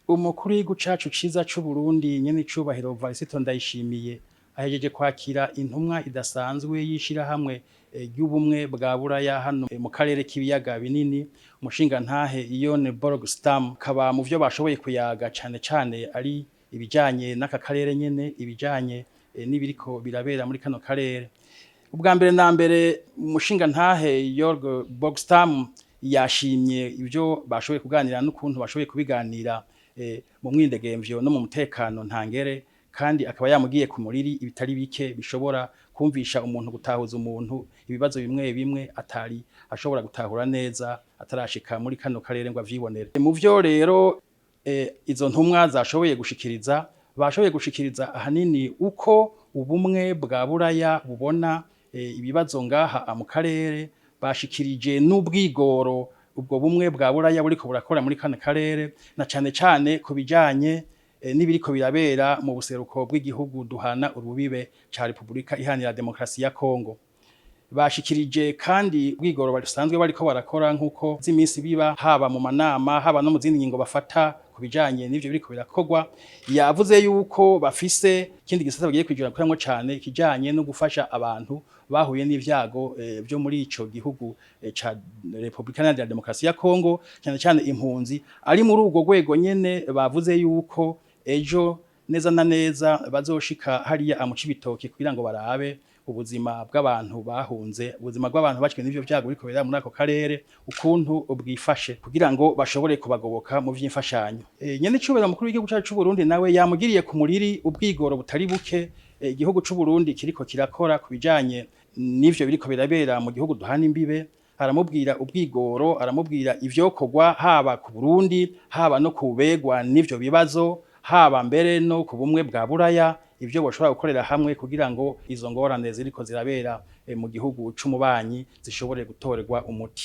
Umukuru w'igihugu cacu ciza c'Uburundi nyene icubahiro Varisito Ndayishimiye ahejeje kwakira intumwa idasanzwe y'ishirahamwe ry'ubumwe bwa Buraya hano mu karere k'ibiyaga binini, umushingantahe Yonne Borogstam, kaba mu vyo bashoboye kuyaga cane cane ari ibijanye n'aka karere nyene, ibijanye n'ibiriko birabera muri kano karere. Ubwa mbere na mbere umushingantahe Yonne Borogstam yashimye ivyo bashoboye kuganira n'ukuntu bashoboye kubiganira mu mwidegemvyo no mu mutekano ntangere, kandi akaba yamugiye ku muriri ibitari bike bishobora kumvisha umuntu gutahuza umuntu ibibazo bimwe bimwe atari ashobora gutahura neza atarashika muri kano karere ngo avyibonere. Mu vyo rero izo ntumwa zashoboye gushikiriza, bashoboye gushikiriza ahanini uko ubumwe bwa Buraya bubona ibibazo ngaha mu karere, bashikirije n'ubwigoro ubwo bumwe bwa Buraya buriko burakora muri kano karere, na cane cane ku bijanye n'ibiriko birabera mu buseruko bw'igihugu duhana urubibe ca Repubulika Iharanira Demokarasi ya Kongo. Bashikirije kandi ubwigoro basanzwe bariko barakora nk'uko z'iminsi biba, haba mu manama haba no mu zindi ngingo bafata ku bijanye n'ivyo biriko birakorwa. Yavuze yuko bafise ikindi gisata bagiye kwijura kuramwo cane kijanye no gufasha abantu bahuye n'ivyago vyo muri ico gihugu ca Repubulika Iharanira Demokarasi ya Kongo, cyane cyane impunzi. Ari muri urwo rwego nyene bavuze yuko ejo neza na neza bazoshika hariya mu Cibitoke kugira ngo barabe ubuzima bw'abantu bahunze, ubuzima bw'abantu bacikwe n'ivyo vyago biriko birabera muri ako karere ukuntu bwifashe, kugira ngo bashobore kubagoboka mu vy'imfashanyo. Nyene icubahiro mukuru w'igihugu cacu c'Uburundi nawe yamugiriye ku muriri ubwigoro butari buke igihugu c'Uburundi kiriko kirakora ku bijanye n'ivyo biriko birabera mu gihugu duhana imbibe. Aramubwira ubwigoro, aramubwira ivyokorwa haba ku Burundi, haba no kubegwa n'ivyo bibazo, haba mbere no ku bumwe bwa Buraya, ivyo boshobora gukorera hamwe kugira ngo izo ngorane ziriko zirabera mu gihugu c'umubanyi zishobore gutorerwa umuti.